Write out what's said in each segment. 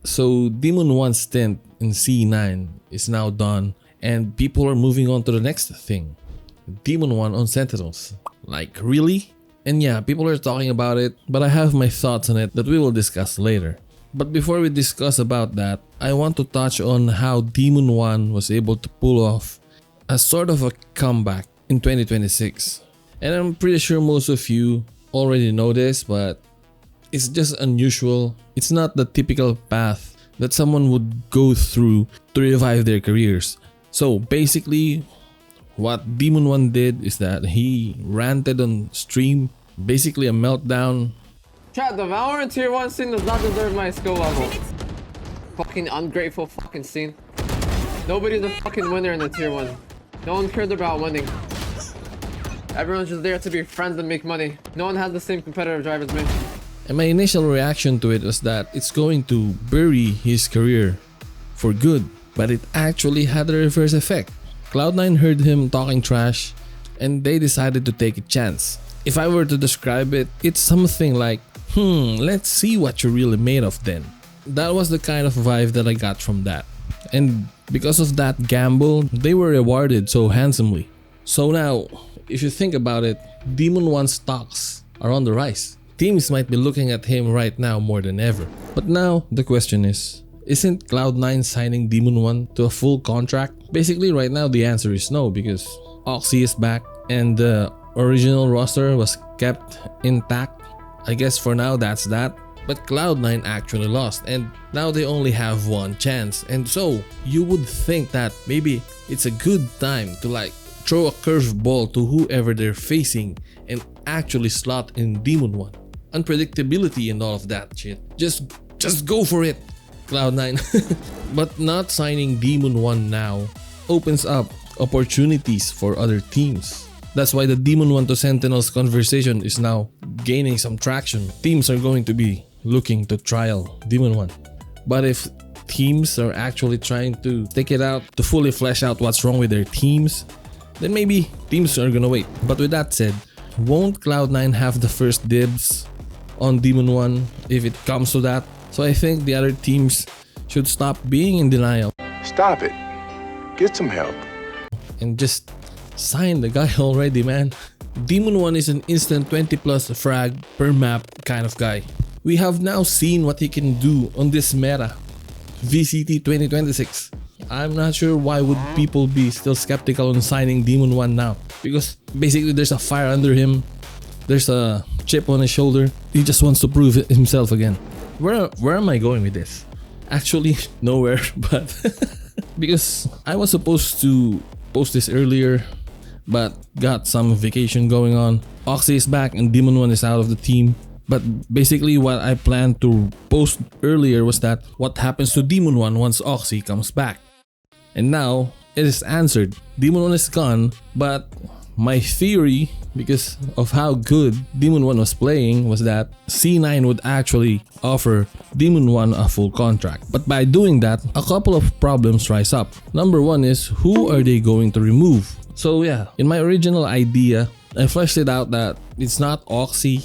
So Demon 1's stint in C9 is now done and people are moving on to the next thing. Demon 1 on Sentinels. Like, really? And yeah, people are talking about it, but I have my thoughts on it that we will discuss later. But before we discuss about that, I want to touch on how Demon 1 was able to pull off a sort of a comeback in 2026. And I'm pretty sure most of you already know this, but it's just unusual. It's not the typical path that someone would go through to revive their careers. So basically, what Demon 1 did is that he ranted on stream, basically a meltdown. Chat, the Valorant tier 1 scene does not deserve my skill level. Fucking ungrateful fucking scene. Nobody's a fucking winner in the tier 1. No one cares about winning. Everyone's just there to be friends and make money. No one has the same competitive drive as me. And my initial reaction to it was that it's going to bury his career for good, but it actually had a reverse effect. Cloud9 heard him talking trash and they decided to take a chance. If I were to describe it, it's something like, let's see what you're really made of then. That was the kind of vibe that I got from that. And because of that gamble, they were rewarded so handsomely. So now, if you think about it, Demon 1's stocks are on the rise. Teams might be looking at him right now more than ever. But now, the question is, isn't Cloud9 signing Demon 1 to a full contract? Basically, right now the answer is no, because Oxy is back and the original roster was kept intact. I guess for now that's that. But Cloud9 actually lost and now they only have one chance. And so you would think that maybe it's a good time to like throw a curveball to whoever they're facing and actually slot in Demon 1. Unpredictability and all of that shit. Just go for it, Cloud9. But not signing Demon 1 now opens up opportunities for other teams. That's why the Demon 1 to Sentinels conversation is now gaining some traction. Teams are going to be looking to trial Demon 1. But if teams are actually trying to stick it out to fully flesh out what's wrong with their teams, then maybe teams are gonna wait. But with that said, won't Cloud9 have the first dibs on Demon 1 if it comes to that? So I think the other teams should stop being in denial. Stop it. Get some help. And just sign the guy already, man. Demon 1 is an instant 20 plus frag per map kind of guy. We have now seen what he can do on this meta, VCT 2026. I'm not sure why would people be still skeptical on signing Demon 1 now, because basically there's a fire under him, there's a chip on his shoulder. He just wants to prove himself again. Where am I going with this? Actually, nowhere, but because I was supposed to post this earlier, but got some vacation going on. Oxy is back and Demon 1 is out of the team. But basically what I planned to post earlier was that what happens to Demon 1 once Oxy comes back. And now it is answered. Demon 1 is gone, but my theory, because of how good Demon 1 was playing, was that C9 would actually offer Demon 1 a full contract. But by doing that, a couple of problems rise up. Number one is, who are they going to remove? So yeah, in my original idea, I fleshed it out that it's not Oxy.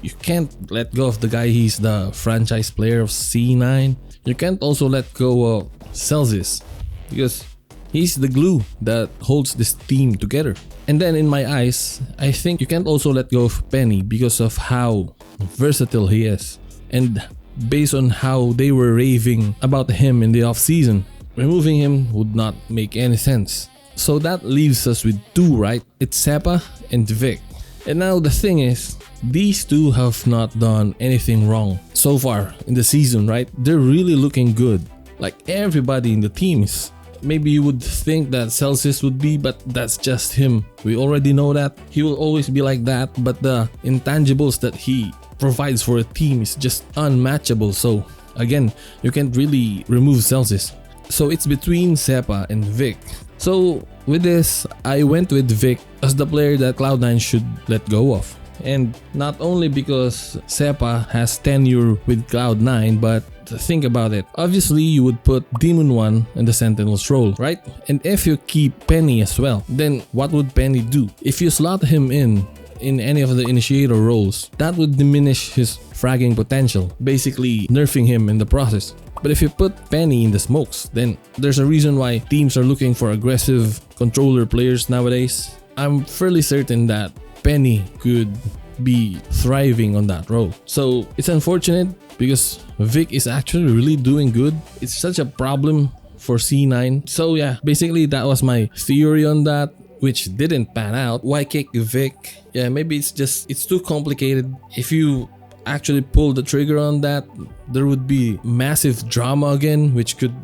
You can't let go of the guy, he's the franchise player of C9. You can't also let go of Celsius, because he's the glue that holds this team together. And then in my eyes, I think you can't also let go of Penny because of how versatile he is. And based on how they were raving about him in the off-season, removing him would not make any sense. So that leaves us with two, right? It's Sepa and Vic. And now the thing is, these two have not done anything wrong so far in the season, right? They're really looking good. Like everybody in the teams. Maybe you would think that Celsius would be, but that's just him. We already know that. He will always be like that, but the intangibles that he provides for a team is just unmatchable. So again, you can't really remove Celsius. So it's between Sepa and Vic. So with this, I went with Vic as the player that Cloud9 should let go of. And not only because Sepa has tenure with Cloud9, but think about it. Obviously, you would put Demon 1 in the Sentinels role, right? And if you keep Penny as well, then what would Penny do? If you slot him in in any of the initiator roles, that would diminish his fragging potential, basically nerfing him in the process. But if you put Penny in the smokes, then there's a reason why teams are looking for aggressive controller players nowadays. I'm fairly certain that Penny could be thriving on that role. So it's unfortunate because Vic is actually really doing good. It's such a problem for C9. So yeah, basically that was my theory on that, which didn't pan out. Why kick Vic? Yeah, maybe it's too complicated. If you actually pull the trigger on that, there would be massive drama again, which could,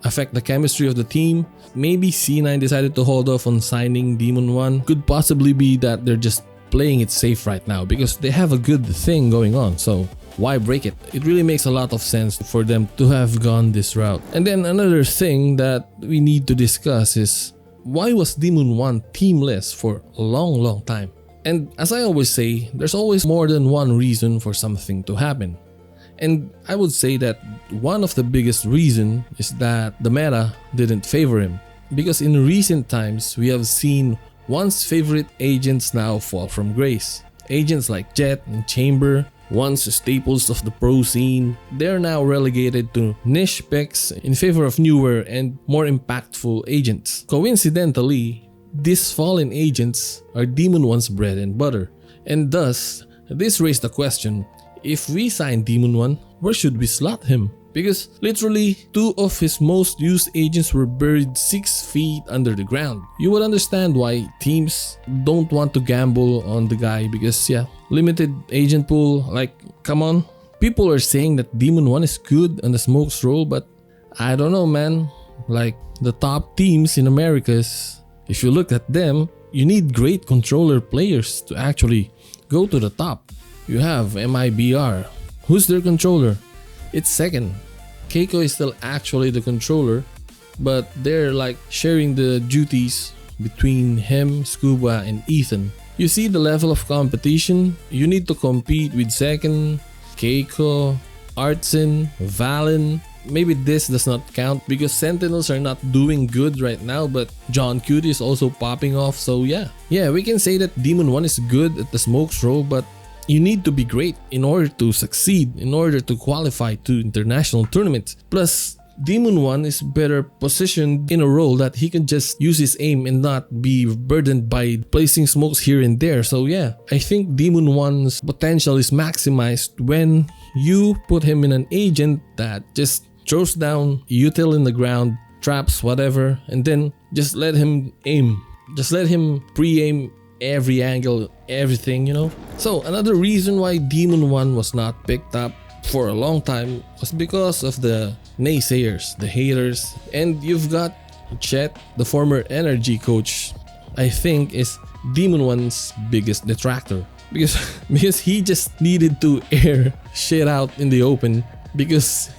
affect the chemistry of the team. Maybe C9 decided to hold off on signing Demon 1. Could possibly be that they're just playing it safe right now because they have a good thing going on, so why break it? It really makes a lot of sense for them to have gone this route. And then another thing that we need to discuss is, why was Demon 1 teamless for a long time? And as I always say, there's always more than one reason for something to happen. And I would say that one of the biggest reasons is that the meta didn't favor him. Because in recent times, we have seen once favorite agents now fall from grace. Agents like Jet and Chamber, once staples of the pro scene, they're now relegated to niche picks in favor of newer and more impactful agents. Coincidentally, these fallen agents are Demon 1's bread and butter. And thus, this raised the question, if we sign Demon 1, where should we slot him? Because literally, 2 of his most used agents were buried 6 feet under the ground. You would understand why teams don't want to gamble on the guy because yeah, limited agent pool, like come on. People are saying that Demon 1 is good on the smokes role, but I don't know, man. Like the top teams in Americas, if you look at them, you need great controller players to actually go to the top. You have MIBR. Who's their controller? It's second. Keiko is still actually the controller, but they're like sharing the duties between him, Scuba, and Ethan. You see the level of competition? You need to compete with second, Keiko, Artsin, Valen. Maybe this does not count because Sentinels are not doing good right now, but John Cutie is also popping off, so yeah. Yeah, we can say that Demon 1 is good at the smokes role, but you need to be great in order to succeed, in order to qualify to international tournaments. Plus, Demon 1 is better positioned in a role that he can just use his aim and not be burdened by placing smokes here and there. So yeah, I think Demon 1's potential is maximized when you put him in an agent that just throws down util in the ground, traps, whatever, and then just let him aim. Just let him pre-aim every angle, everything, So another reason why Demon 1 was not picked up for a long time was because of the naysayers, the haters. And you've got Chet, the former energy coach, I think is Demon 1's biggest detractor. Because he just needed to air shit out in the open because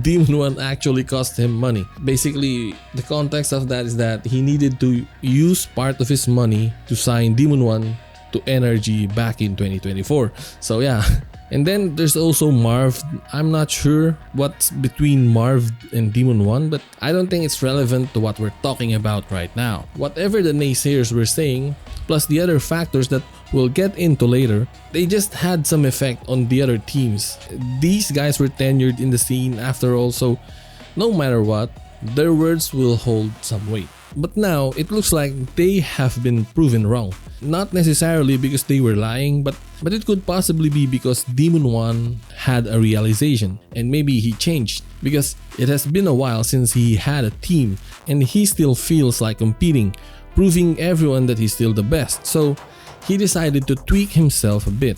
Demon 1 actually cost him money. Basically, the context of that is that he needed to use part of his money to sign Demon 1 to Energy back in 2024. So yeah. And then there's also Marv. I'm not sure what's between Marv and Demon 1, but I don't think it's relevant to what we're talking about right now. Whatever the naysayers were saying, plus the other factors that we'll get into later, they just had some effect on the other teams. These guys were tenured in the scene after all, so no matter what, their words will hold some weight. But now, it looks like they have been proven wrong. Not necessarily because they were lying, but it could possibly be because Demon 1 had a realization and maybe he changed. Because it has been a while since he had a team and he still feels like competing, proving everyone that he's still the best. So he decided to tweak himself a bit.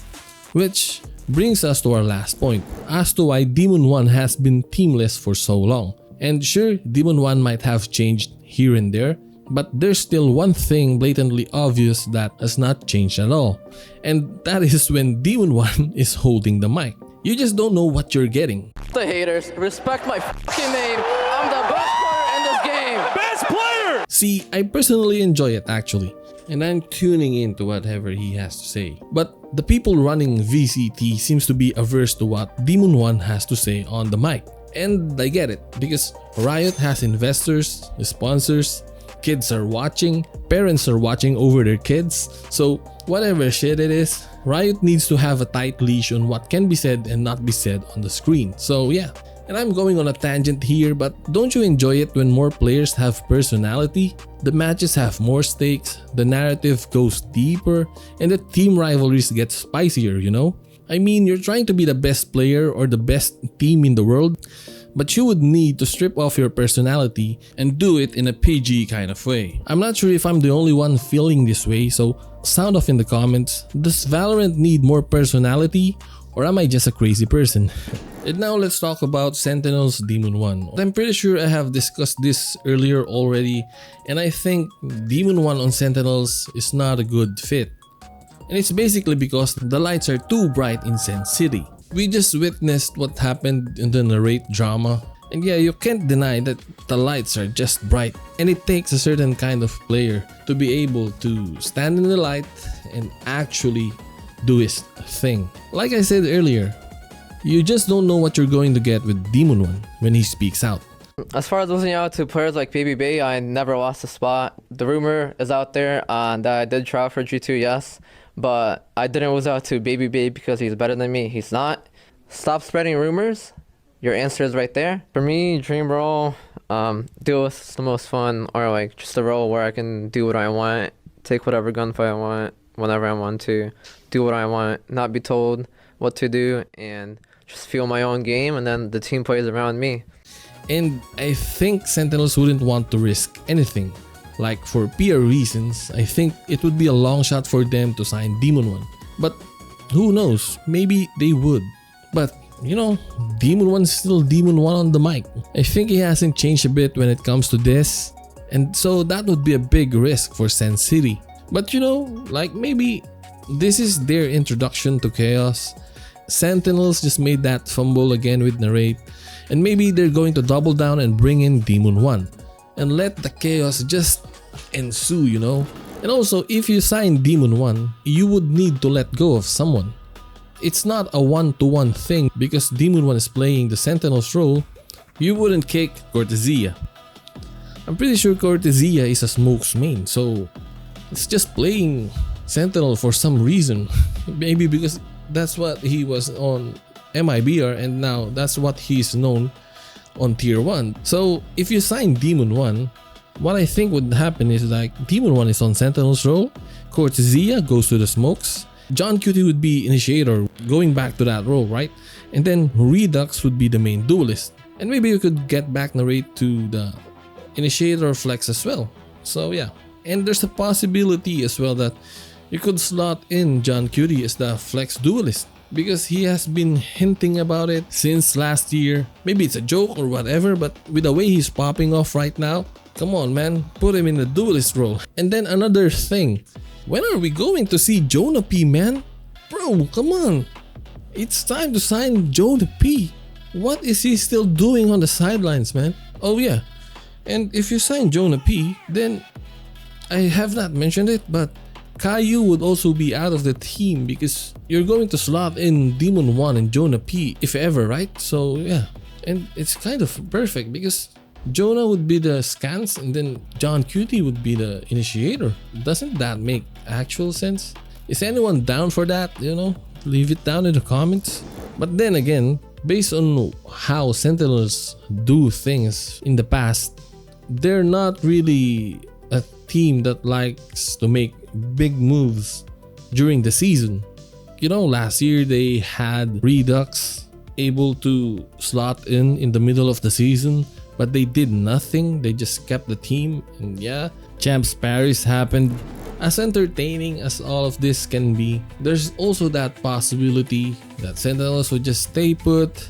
Which brings us to our last point, as to why Demon 1 has been teamless for so long. And sure, Demon 1 might have changed here and there, but there's still one thing blatantly obvious that has not changed at all. And that is when Demon 1 is holding the mic. You just don't know what you're getting. The haters, respect my fucking name. I'm the best player in this game. Best player! See, I personally enjoy it actually, and I'm tuning into whatever he has to say. But the people running VCT seems to be averse to what Demon 1 has to say on the mic. And I get it, because Riot has investors, sponsors, kids are watching, parents are watching over their kids. So whatever shit it is, Riot needs to have a tight leash on what can be said and not be said on the screen. So yeah. And I'm going on a tangent here, but don't you enjoy it when more players have personality? The matches have more stakes, the narrative goes deeper, and the team rivalries get spicier, you know? I mean, you're trying to be the best player or the best team in the world, but you would need to strip off your personality and do it in a PG kind of way. I'm not sure if I'm the only one feeling this way, so sound off in the comments. Does Valorant need more personality, or am I just a crazy person? And now let's talk about Sentinels Demon 1. I'm pretty sure I have discussed this earlier already, and I think Demon 1 on Sentinels is not a good fit. And it's basically because the lights are too bright in Sen City. We just witnessed what happened in the narrate drama, and yeah, you can't deny that the lights are just bright, and it takes a certain kind of player to be able to stand in the light and actually do his thing. Like I said earlier, you just don't know what you're going to get with Demon 1 when he speaks out. As far as losing out to players like Baby Bay, I never lost a spot. The rumor is out there that I did try out for G2, yes, but I didn't lose out to Baby Bay because he's better than me. He's not. Stop spreading rumors. Your answer is right there. For me, dream role, duelist is the most fun, or like just a role where I can do what I want, take whatever gunfight I want, whenever I want to, do what I want, not be told what to do, and just feel my own game, and then the team plays around me. And I think Sentinels wouldn't want to risk anything. Like for PR reasons, I think it would be a long shot for them to sign Demon 1. But who knows, maybe they would. But you know, Demon 1 is still Demon 1 on the mic. I think he hasn't changed a bit when it comes to this, and so that would be a big risk for Sen City. But you know, like maybe this is their introduction to Chaos. Sentinels just made that fumble again with narrate, and maybe they're going to double down and bring in Demon 1 and let the chaos just ensue, you know. And also, if you sign Demon 1, you would need to let go of someone. It's not a one-to-one thing because Demon 1 is playing the Sentinels role. You wouldn't kick Cortesia. I'm pretty sure Cortesia is a Smoke's main, so it's just playing Sentinel for some reason. Maybe because that's what he was on MIBR, and now that's what he's known on tier 1. So if you sign Demon 1, what I think would happen is like Demon 1 is on Sentinel's role, Cortesia goes to the Smokes, John Cutie would be initiator going back to that role, right? And then Redux would be the main duelist. And maybe you could get back narrate to the initiator flex as well. So yeah. And there's a possibility as well that you could slot in John Cutie as the flex duelist, because he has been hinting about it since last year. Maybe it's a joke or whatever, but with the way he's popping off right now, come on man, put him in the duelist role. And then another thing, when are we going to see JonahP, man? Bro, come on. It's time to sign JonahP. What is he still doing on the sidelines, man? Oh yeah, and if you sign JonahP, then I have not mentioned it, but Caillou would also be out of the team because you're going to slot in Demon 1 and JonahP if ever, right? So yeah, and it's kind of perfect because Jonah would be the scans and then John Cutie would be the initiator. Doesn't that make actual sense? Is anyone down for that? You know, leave it down in the comments. But then again, based on how Sentinels do things in the past, they're not really a team that likes to make big moves during the season. You know, last year they had Redux able to slot in the middle of the season, but they did nothing. They just kept the team, and yeah, Champs Paris happened. As entertaining as all of this can be, there's also that possibility that Sentinels would just stay put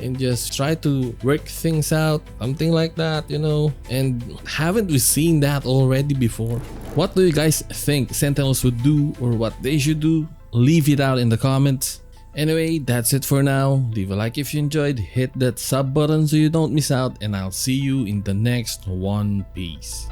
and just try to work things out, something like that, you know. And haven't we seen that already before? What do you guys think Sentinels would do or what they should do? Leave it out in the comments. Anyway, that's it for now. Leave a like if you enjoyed, hit that sub button so you don't miss out, and I'll see you in the next one. Peace.